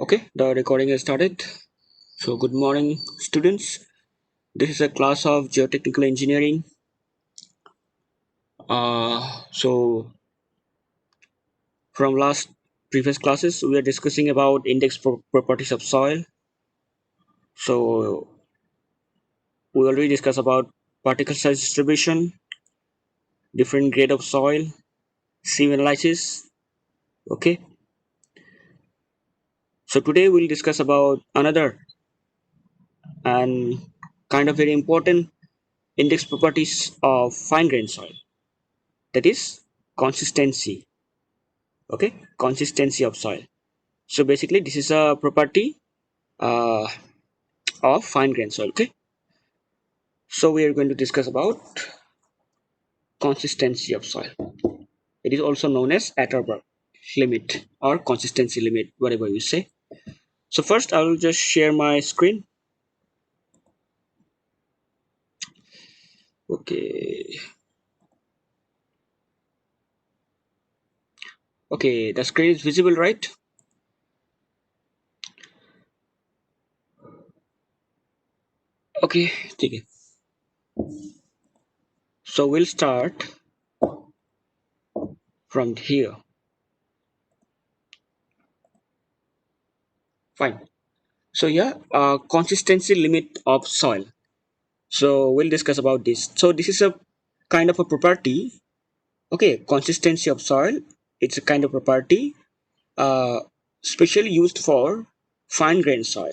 Okay, the recording has started. So, good morning, students. This is a class of geotechnical engineering. So, from last previous classes, we are discussing about index properties of soil. So, we already discussed about particle size distribution, different grade of soil, sieve analysis. Okay, so today we'll discuss about another and kind of very important index properties of fine grained soil. That is consistency. Okay, consistency of soil. So basically this is a property uh, of fine grained soil. Okay, so we are going to discuss about consistency of soil. It is also known as Atterberg limit or consistency limit, whatever you say. So first I will just share my screen. Okay, okay, the screen is visible, right? Okay, ठीक है. So we'll start from here. Fine. So yeah, consistency limit of soil. So we'll discuss about this. So this is a kind of a property. Okay, consistency of soil. It's a kind of property uh, specially used for fine grained soil.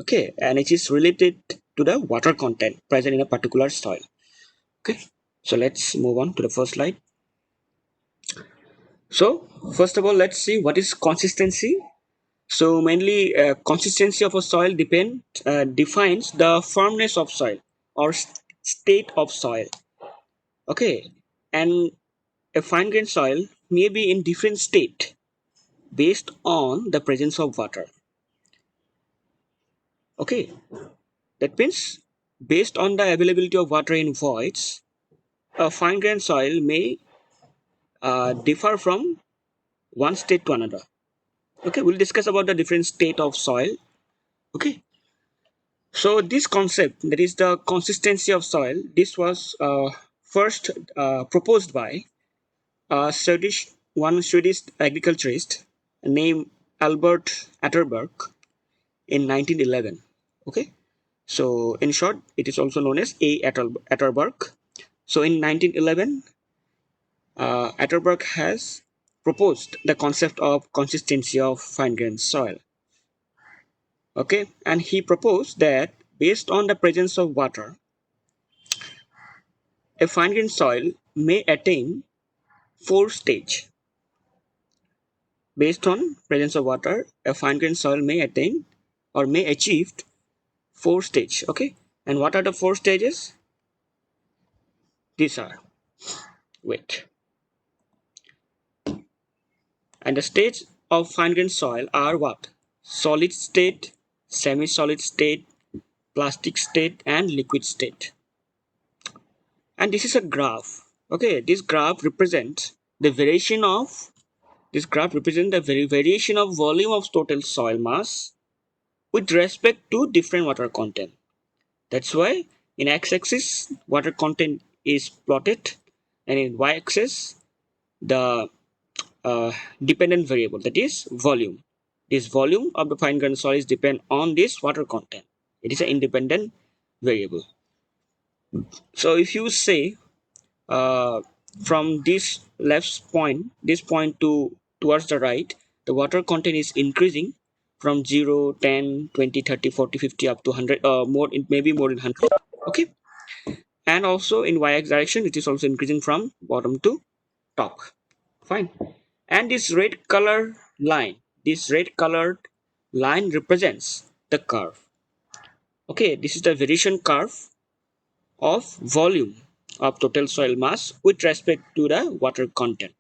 Okay, and it is related to the water content present in a particular soil. Okay, so let's move on to the first slide. So first of all, let's see what is consistency. So mainly, consistency of a soil defines the firmness of soil or state of soil. Okay, and a fine grained soil may be in different state based on the presence of water. Okay, that means based on the availability of water in voids, a fine grained soil may differ from one state to another. Okay, we'll discuss about the different state of soil. Okay, so this concept, that is the consistency of soil, this was first proposed by one Swedish agriculturist named Albert Atterberg in 1911. Okay, so in short, it is also known as A. Atterberg. So in 1911, Atterberg has proposed the concept of consistency of fine grained soil. Okay, and he proposed that based on the presence of water, a fine grained soil may attain four stage. Based on presence of water, a fine grained soil may attain or may achieve four stage. Okay, and what are the four stages? These are, wait, and the states of fine grained soil are what? Solid state, semi-solid state, plastic state, and liquid state. And this is a graph. Okay, this graph represents the variation of variation of volume of total soil mass with respect to different water content. That's why in x-axis water content is plotted, and in y-axis the dependent variable, that is volume. This volume of the fine grained soil is depend on this water content. It is an independent variable. So if you say uh, from this point to towards the right, the water content is increasing from 0, 10, 20, 30, 40, 50 up to 100, more, it may be more than 100. Okay, and also in y-axis direction it is also increasing from bottom to top. Fine. And this red colored line represents the curve. Okay, this is the variation curve of volume of total soil mass with respect to the water content.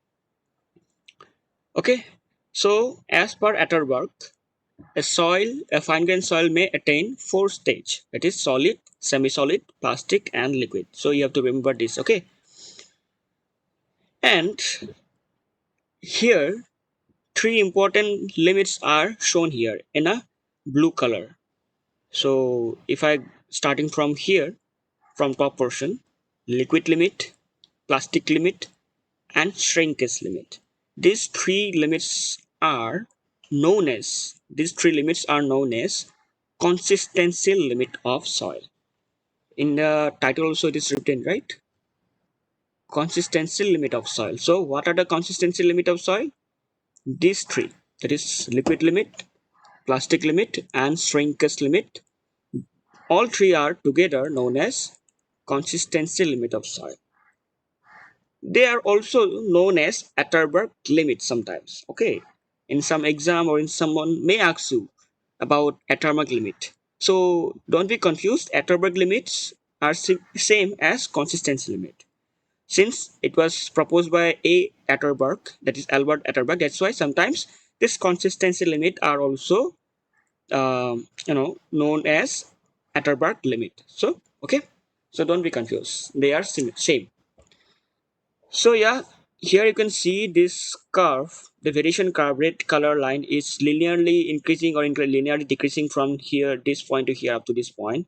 Okay, so as per Atterberg, a fine grained soil may attain four stage, that is solid, semi-solid, plastic, and liquid. So you have to remember this. Okay, and here three important limits are shown here in a blue color. So if I starting from here, from top portion, liquid limit, plastic limit, and shrinkage limit. These three limits are known as consistency limit of soil. In the title also it is written, right? Consistency limit of soil. So what are the consistency limit of soil? These three, that is liquid limit, plastic limit, and shrinkage limit. All three are together known as consistency limit of soil. They are also known as Atterberg limit sometimes. Okay, in some exam or in someone may ask you about Atterberg limit. So don't be confused. Atterberg limits are same as consistency limit. Since it was proposed by A. Atterberg, that is Albert Atterberg, that's why sometimes this consistency limit are also known as Atterberg limit. So okay, so don't be confused. They are same. So yeah, here you can see this curve, the variation curve, red color line is linearly increasing or linearly decreasing from here, this point to here up to this point,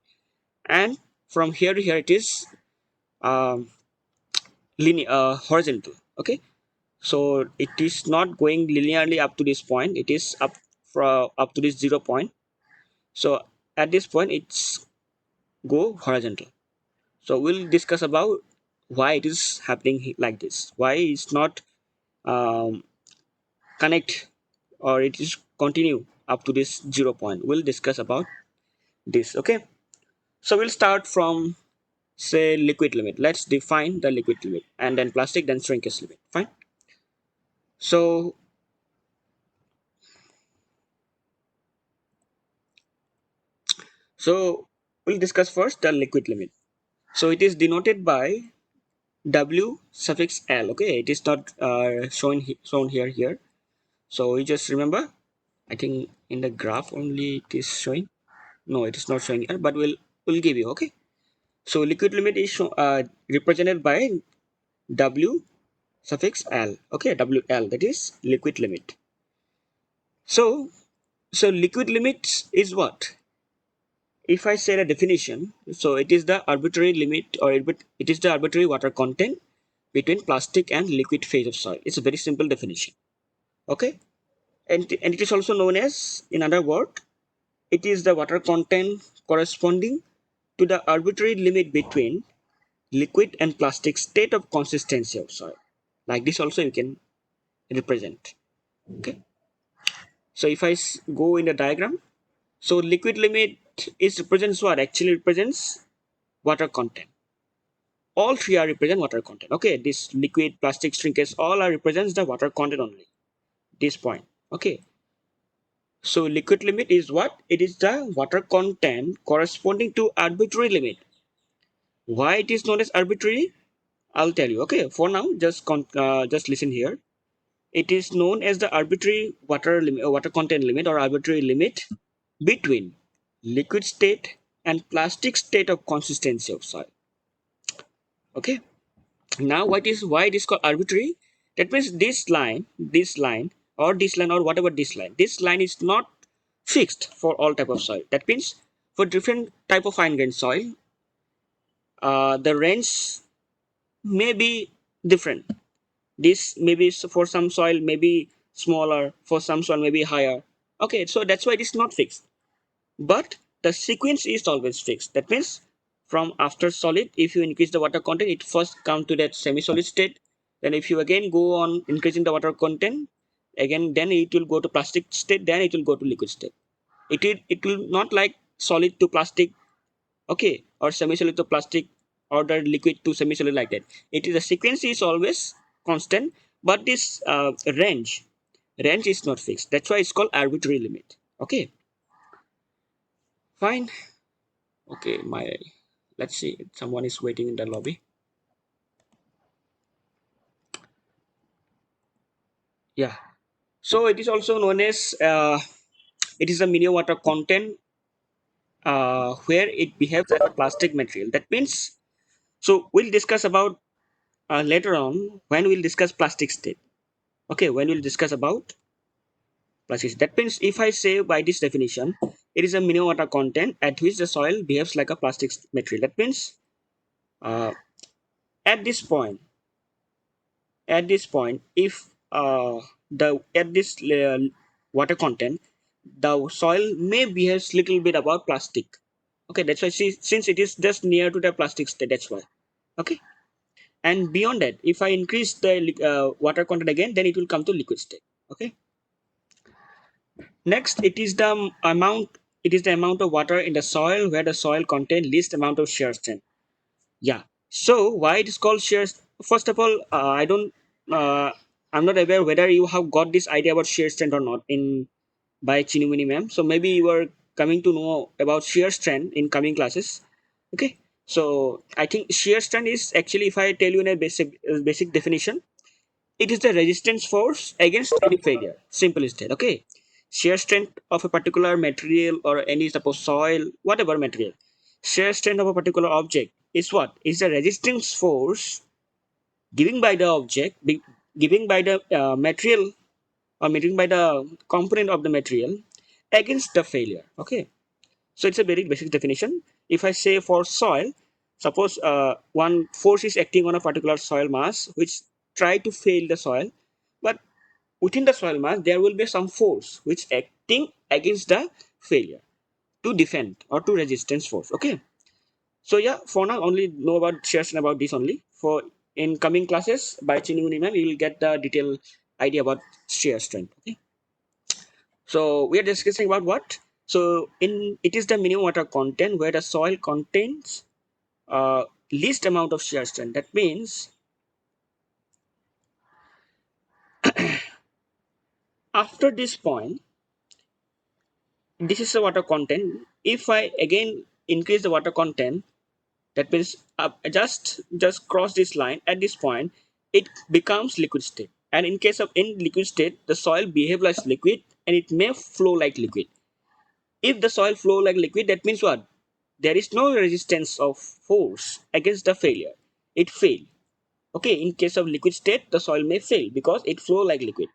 and from here to here it is um, horizontal. Okay, so it is not going linearly up to this point; it is up to this 0 point. So at this point, it's go horizontal. So we'll discuss about why it is happening like this. Why it's not um, connect or it is continue up to this 0 point. We'll discuss about this. Okay, so we'll start from say liquid limit. Let's define the liquid limit, and then plastic, then shrinkage limit. Fine. So we'll discuss first the liquid limit. So it is denoted by W suffix L. Okay, it is not shown here. So you just remember, I think in the graph only it is showing. No, it is not showing here, but we'll give you. Okay, so liquid limit is represented by W suffix L. Okay, WL, that is liquid limit. So liquid limit is what? If I say the definition, so it is the arbitrary limit, or it is the arbitrary water content between plastic and liquid phase of soil. It's a very simple definition. Okay, and it is also known as, in other word, it is the water content corresponding to the arbitrary limit between liquid and plastic state of consistency of soil. Like this also you can represent. Okay, so if I go in the diagram, so liquid limit is represents what? Actually represents water content. All three are represent water content. Okay, this liquid, plastic, shrinkage, all are represents the water content only. This point. Okay, so liquid limit is what? It is the water content corresponding to arbitrary limit. Why it is known as arbitrary? I'll tell you. Okay, for now, just listen here. It is known as the arbitrary water content limit, or arbitrary limit between liquid state and plastic state of consistency of soil. Okay. Now, why it is called arbitrary? That means or whatever this line is not fixed for all type of soil. That means for different type of fine grained soil, the range may be different. This maybe for some soil may be smaller, for some soil may be higher. Okay, so that's why it is not fixed. But the sequence is always fixed. That means from after solid, if you increase the water content, it first come to that semi-solid state. Then if you again go on increasing the water content, again then it will go to plastic state, then it will go to liquid state. It will not like solid to plastic, okay, or semi-solid to plastic, or the liquid to semi-solid, like that. It is the sequence is always constant, but this range is not fixed. That's why it's called arbitrary limit. Okay, fine. Okay, let's see. Someone is waiting in the lobby. Yeah. So it is also known as it is a minimum water content where it behaves as a plastic material. That means, so we'll discuss about later on when we'll discuss plastic state. Okay, when we'll discuss about plasticity. That means if I say by this definition, it is a minimum water content at which the soil behaves like a plastic material. That means uh, at this point, if the at this water content, the soil may behave little bit about plastic. Okay, that's why since it is just near to the plastic state, that's why. Okay, and beyond that, if I increase the water content again, then it will come to liquid state. Okay. Next, it is the amount of water in the soil where the soil contains least amount of shear strength. Yeah. So why it is called shear? First of all, I don't. I'm not aware whether you have got this idea about shear strength or not in by Chinumini ma'am. So maybe you are coming to know about shear strength in coming classes. Okay. So I think shear strength is actually, if I tell you in a basic definition, it is the resistance force against any failure. Simple is that. Okay. Shear strength of a particular material or any suppose soil, whatever material. Shear strength of a particular object is what? Is the resistance force given by the object, given by the material or given by the component of the material against the failure. Okay. So it's a very basic definition. If I say for soil, suppose one force is acting on a particular soil mass which try to fail the soil, but within the soil mass there will be some force which acting against the failure to defend or to resistance force. Okay. So yeah, for now only know about shares and about this only. For in coming classes by Chinuni ma'am, you will get the detailed idea about shear strength. Okay. So we are discussing about what? So in it is the minimum water content where the soil contains least amount of shear strength. That means after this point, this is the water content. If I again increase the water content, that means just cross this line at this point, it becomes liquid state. And in case of in liquid state, the soil behave like liquid and it may flow like liquid. If the soil flow like liquid, that means what? There is no resistance of force against the failure. It fail. Okay, in case of liquid state, the soil may fail because it flow like liquid.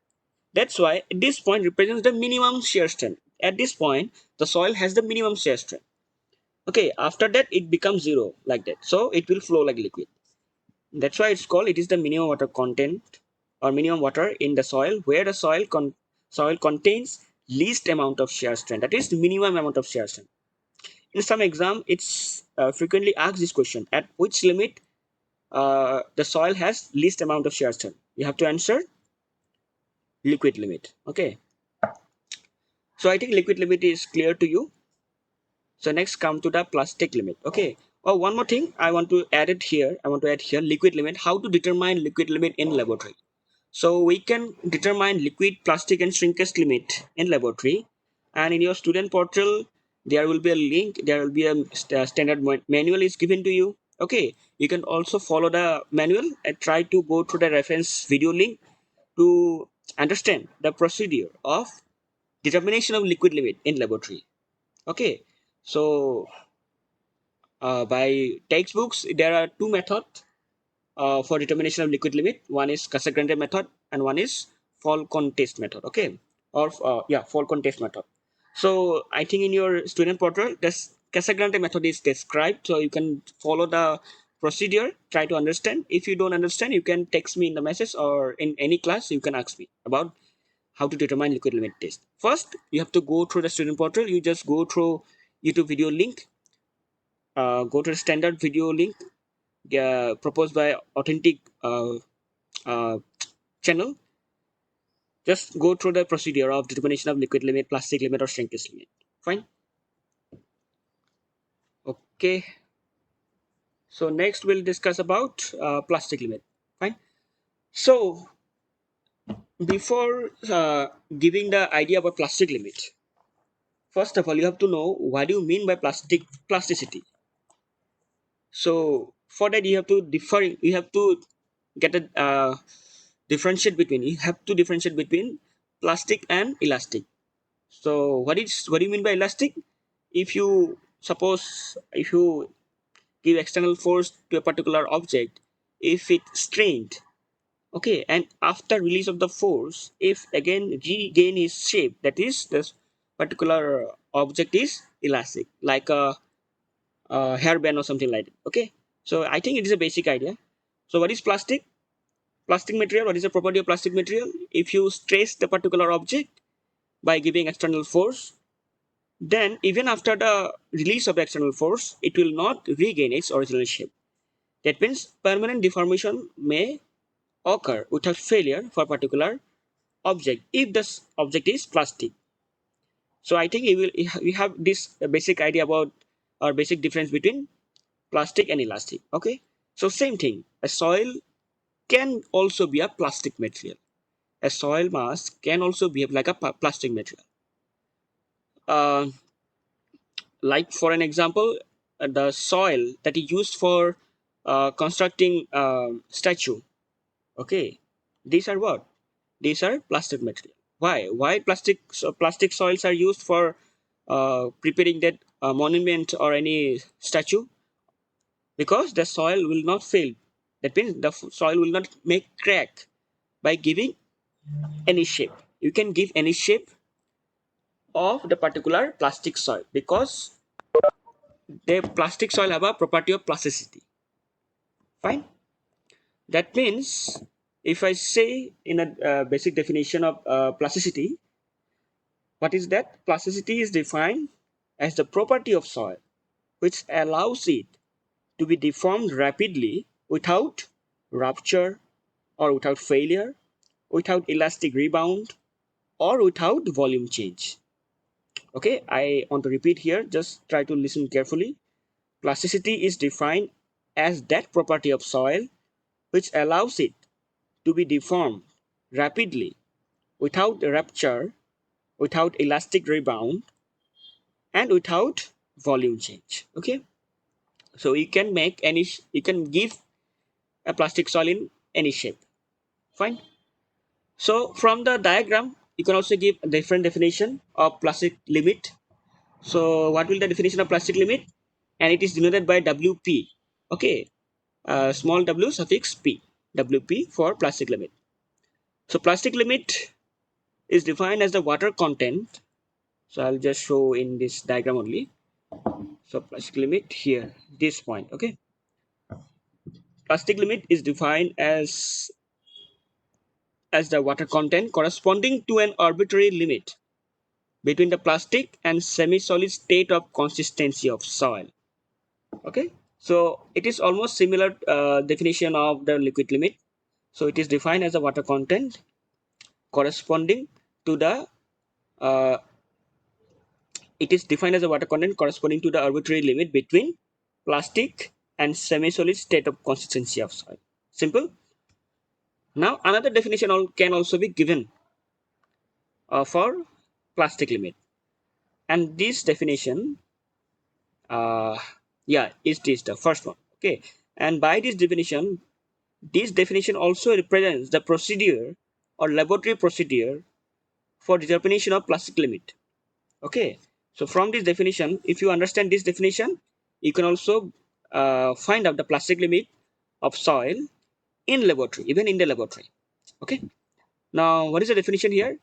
That's why this point represents the minimum shear strength. At this point, the soil has the minimum shear strength. Okay, after that it becomes zero like that. So it will flow like liquid. That's why it's called, it is the minimum water content or minimum water in the soil where the soil contains least amount of shear strength. That is the minimum amount of shear strength. In some exam, it's frequently asked this question: at which limit the soil has least amount of shear strength? You have to answer liquid limit. Okay. So I think liquid limit is clear to you. So next come to the plastic limit. Okay. Oh, one more thing I want to add it here. I want to add here liquid limit. How to determine liquid limit in laboratory? So we can determine liquid, plastic, and shrinkage limit in laboratory. And in your student portal, there will be a link. There will be a standard manual is given to you. Okay. You can also follow the manual and try to go through the reference video link to understand the procedure of determination of liquid limit in laboratory. Okay. So by textbooks, there are two methods for determination of liquid limit. One is Casagrande method and one is Falcon test method. Okay, or yeah, Falcon test method. So I think in your student portal, this Casagrande method is described, so you can follow the procedure. Try to understand. If you don't understand, you can text me in the message or in any class. You can ask me about how to determine liquid limit test. First, you have to go through the student portal. You just go through YouTube video link. Go to the standard video link proposed by authentic uh, channel. Just go through the procedure of determination of liquid limit, plastic limit, or shrinkage limit. Fine. Okay. So next we'll discuss about plastic limit. Fine. So before giving the idea about plastic limit, first of all you have to know what do you mean by plasticity. So for that you have to differ. You have to get a differentiate between. You have to differentiate between plastic and elastic. So what do you mean by elastic? If you suppose if you give external force to a particular object, if it strained, Okay, and after release of the force, if again regain its shape, that is this particular object is elastic, like a hairband or something like that. Okay, so I think it is a basic idea. So what is plastic? Plastic material. What is the property of plastic material? If you stress the particular object by giving external force, then even after the release of the external force, it will not regain its original shape. That means permanent deformation may occur without failure for a particular object if the object is plastic. So I think you have this basic idea about or basic difference between plastic and elastic. Okay, so same thing. A soil can also be a plastic material. A soil mass can also behave like a plastic material. Uh, like for an example, the soil that is used for constructing statue. Okay, these are what? These are plastic material. Why plastic soils are used for preparing that monument or any statue? Because the soil will not fail. That means the soil will not make crack by giving any shape. You can give any shape of the particular plastic soil because the plastic soil have a property of plasticity. Fine. That means if I say in a basic definition of plasticity, what is that? Plasticity is defined as the property of soil which allows it to be deformed rapidly without rupture or without failure, without elastic rebound, or without volume change. Okay, I want to repeat here, just try to listen carefully. Plasticity is defined as that property of soil which allows it to be deformed rapidly without rupture, without elastic rebound, and without volume change. Okay, so you can make any, you can give a plastic soil in any shape. Fine. So from the diagram, you can also give a different definition of plastic limit. So what will the definition of plastic limit? And it is denoted by WP. Okay, small w suffix p. WP for plastic limit. So plastic limit is defined as the water content. So I'll just show in this diagram only. So plastic limit here, this point. Okay, plastic limit is defined as the water content corresponding to an arbitrary limit between the plastic and semi-solid state of consistency of soil. Okay, so it is almost similar definition of the liquid limit. So it is defined as a water content corresponding to the uh, it is defined as a water content corresponding to the arbitrary limit between plastic and semi-solid state of consistency of soil. Simple. Now another definition can also be given for plastic limit, and this definition uh, yeah, is this the first one. Okay, and by this definition also represents the procedure or laboratory procedure for determination of plastic limit. Okay, so from this definition, if you understand this definition, you can also find out the plastic limit of soil in laboratory, even in the laboratory. Okay, now what is the definition here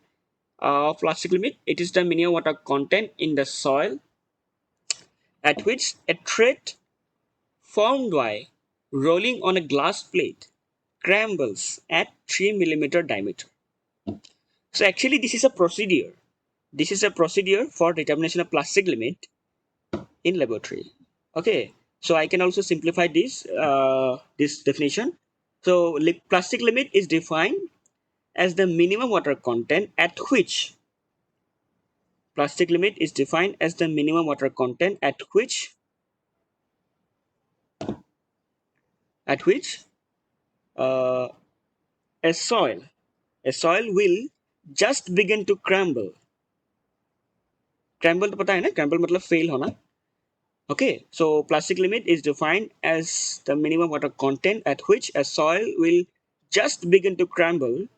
of plastic limit? It is the minimum water content in the soil at which a thread formed by rolling on a glass plate crumbles at 3 mm diameter. So actually this is a procedure. This is a procedure for determination of plastic limit in laboratory. Okay, so I can also simplify this definition. So plastic limit is defined as the minimum water content at which uh, a soil will just begin to crumble. Crumble तो पता है ना, crumble मतलब fail होना. Okay, so plastic limit is defined as the minimum water content at which a soil will just begin to crumble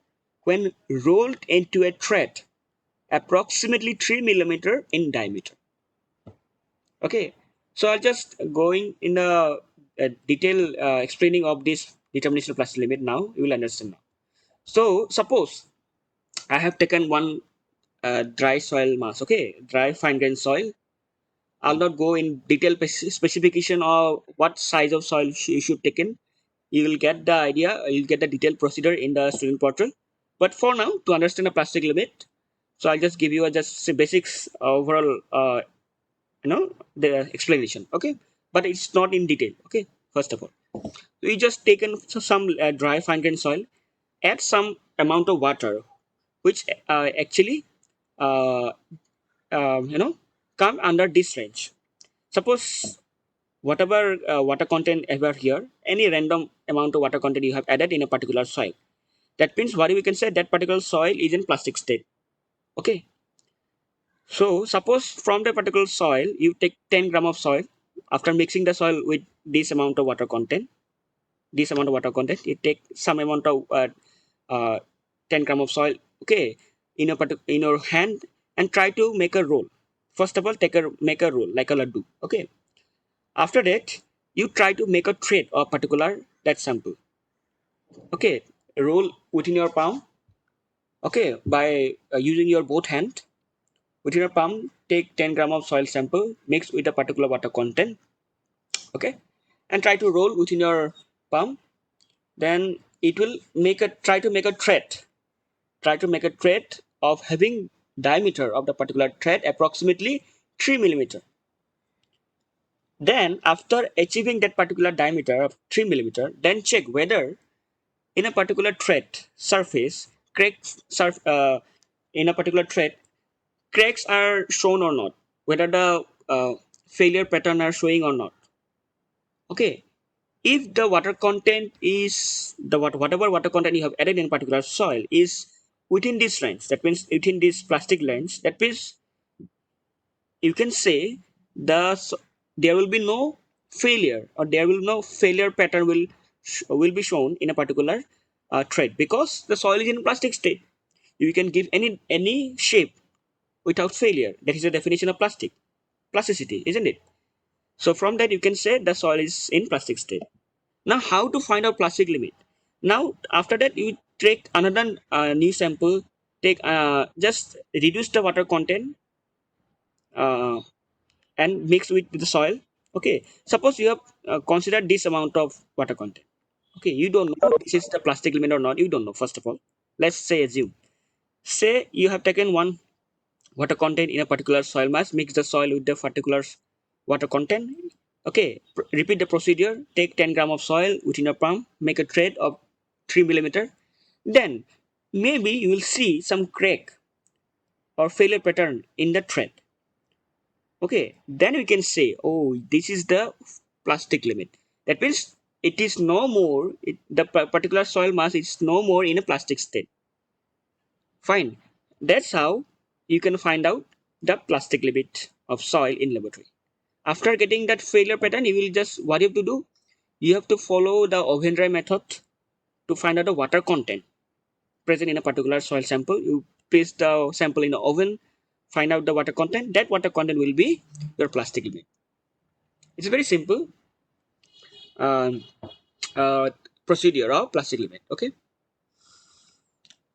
when rolled into a thread approximately 3 mm in diameter. Okay, so I'll just going in the detail explaining of this determination of plastic limit now. You will understand now. So suppose I have taken one dry soil mass, okay, dry fine grained soil. I'll not go in detail specification of what size of soil you should take in. You will get the idea, you'll get the detailed procedure in the student portal. But for now, to understand the plastic limit, so I'll just give you a just basics overall, the explanation, okay? But it's not in detail, okay? First of all, we just taken some dry fine grained soil, add some amount of water, which actually, uh, you know, come under this range. Suppose whatever water content ever here, any random amount of water content you have added in a particular soil. That means what we can say, that particular soil is in plastic state. Okay. So suppose from the particular soil you take 10 gram of soil. After mixing the soil with this amount of water content, you take some amount of uh, 10 gram of soil. Okay, in your hand and try to make a roll. First of all, make a roll like a laddu. Okay. After that, you try to make a thread of particular that sample. Okay, roll within your palm. Okay, by using your both hand within your palm, take 10 gram of soil sample, mix with a particular water content. Okay, and try to roll within your palm. Then it will try to make a thread. Try to make a thread of having diameter of the particular thread approximately 3 millimeter. Then after achieving that particular diameter of 3 millimeter, then check whether in a particular thread surface cracks in a particular thread cracks are shown or not, whether the failure pattern are showing or not. Okay, if the water content is whatever water content you have added in particular soil is within this range, that means within this plastic range, that means you can say there will be no failure, or there will no failure pattern will be shown in a particular thread, because the soil is in plastic state. You can give any shape without failure. That is the definition of plasticity, isn't it? So from that you can say the soil is in plastic state. Now how to find out plastic limit? Now after that you take another new sample, take just reduce the water content uh, and mix with the soil. Okay, suppose you have considered this amount of water content. Okay, you don't know this is the plastic limit or not, you don't know. First of all, let's say assume, say you have taken one water content in a particular soil mass, mix the soil with the particular water content. Okay, repeat the procedure, take 10 gram of soil within a palm, make a thread of 3 millimeter. Then maybe you will see some crack or failure pattern in the thread. Okay, then we can say, oh, this is the plastic limit. That means it is no more, the particular soil mass is no more in a plastic state. Fine. That's how you can find out the plastic limit of soil in laboratory. After getting that failure pattern, you will just, what you have to do? You have to follow the oven dry method to find out the water content present in a particular soil sample. You place the sample in the oven, find out the water content. That water content will be your plastic limit. It's a very simple um, uh, procedure of plastic limit. Okay,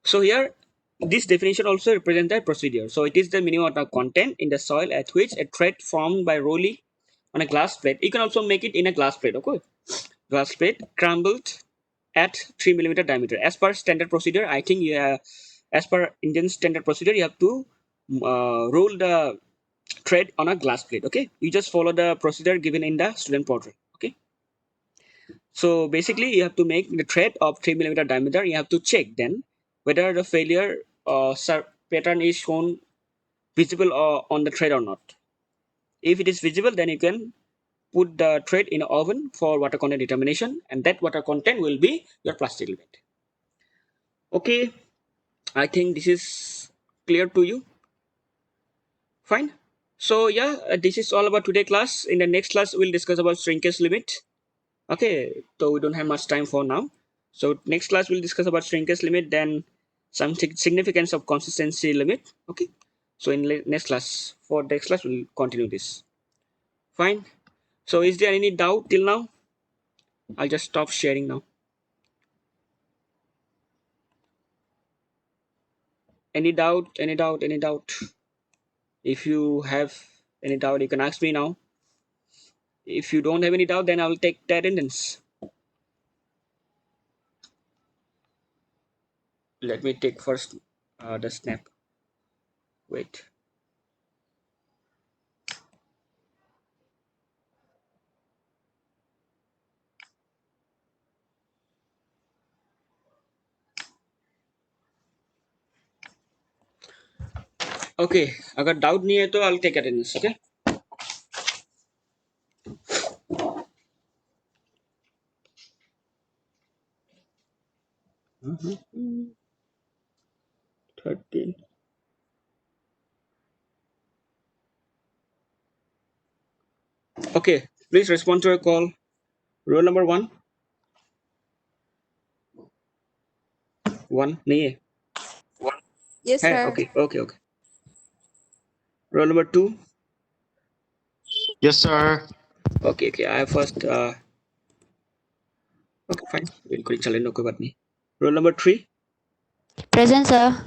so here this definition also represents that procedure. So it is the minimum water content in the soil at which a thread formed by rolling on a glass plate. You can also make it in a glass plate. Okay, glass plate crumbled at 3 millimeter diameter. As per standard procedure, I think as per Indian standard procedure, you have to roll the thread on a glass plate. Okay, you just follow the procedure given in the student portal. Okay. So basically, you have to make the thread of 3 millimeter diameter. You have to check then whether the failure pattern is shown visible on the thread or not. If it is visible, then you can put the thread in an oven for water content determination, and that water content will be your plastic limit. Okay, I think this is clear to you. Fine. So yeah, this is all about today class. In the next class, we'll discuss about shrinkage limit. Okay, so we don't have much time for now. So next class we'll discuss about shrinkage limit, then some significance of consistency limit. Okay, so in next class, for next class we'll continue this. Fine. So is there any doubt till now? I'll just stop sharing now. Any doubt? Any doubt? Any doubt? If you have any doubt, you can ask me now. If you don't have any doubt, then I will take the attendance. Let me take first the snap. Wait. Okay, अगर doubt नहीं है तो I'll take attendance. Okay. Mhm. 13. Okay, please respond to a call. Roll number one. One नहीं है. Yes, है? sir. Okay, okay, okay. Roll number two. Yes, sir. Okay, okay. I have first. Okay, fine. बिल्कुल चले no कोई बात नहीं. Roll number three. Present, sir.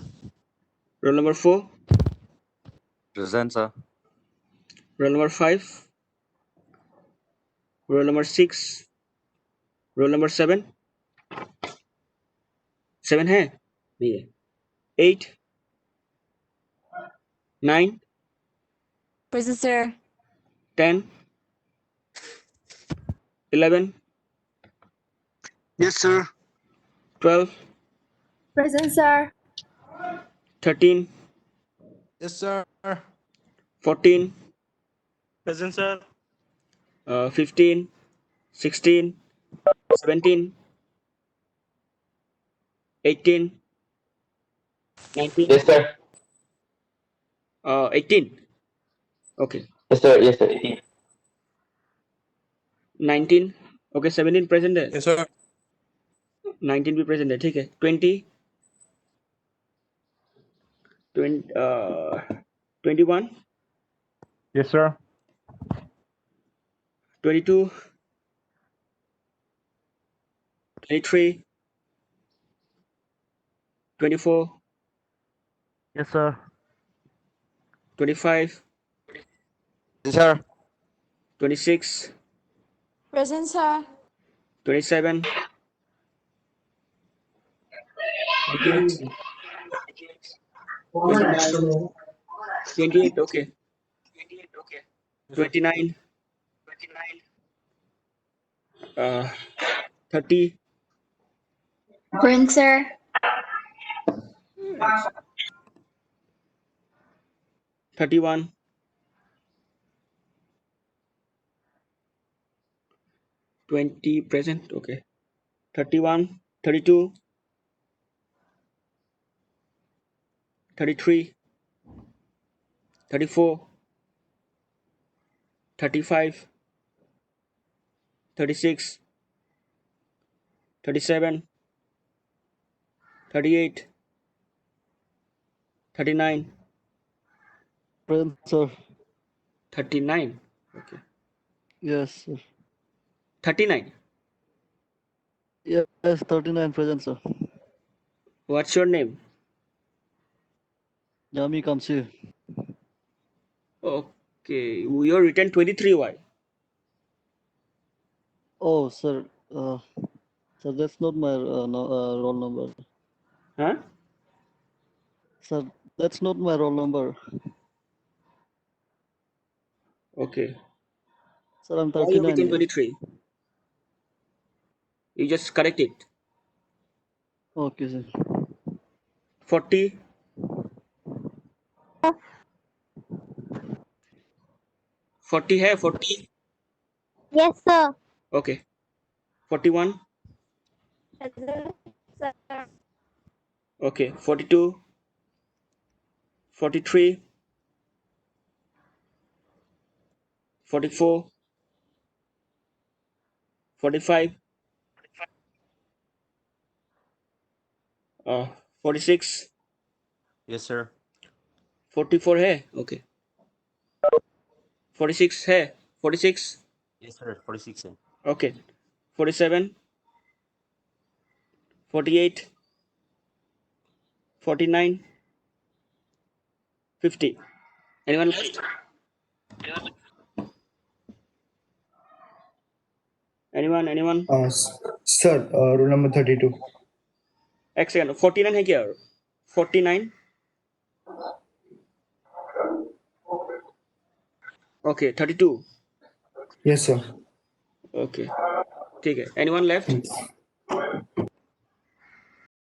Roll number four. Present, sir. Roll number five. Roll number six. Roll number seven. Seven है? नहीं है. 8. 9. Present, sir. 10. 11. Yes, sir. 12. Present, sir. 13. Yes, sir. 14. Present, sir. 15. 16. 17. 18. 19. Yes, sir. 18. Okay. Yes, sir. Yes, sir. 18. 19. Okay, 17 present है. Yes, sir. 19 भी present है. ठीक है. 20. 21. Yes, sir. 22. 23. 24. Yes, sir. 25. Yes, sir. 26. Present, sir. 27. 28. 29. 28. Okay. 29. 30. Present, sir. 31. 20 present. Okay. 31. 32. 33. 34. 35. 36. 37. 38. 39. Present, sir. 39. Okay. Yes, sir. 39. Yes, 39 present, sir. What's your name? Yami Kamsi. Okay. You're written 23. Why? Oh, sir. Sir, that's not my roll number. Huh? Sir, that's not my roll number. Okay. Sir, I'm Why you 39 written years. 23? You just correct it. Okay, sir. 40. 40 है 40. Yes, sir. Okay. 41. Present, sir. Okay. 42. 43. 44. 45. 46. Yes, sir. 44 है. Okay. 46 है. 46. Yes, sir. 46. Okay. 47. 48. 49. 50. Anyone left? Anyone? Sir, rule number 32. एक second 49 है क्या? 49. Okay, 32. Yes, sir. Okay, ठीक है. Anyone left? Thanks.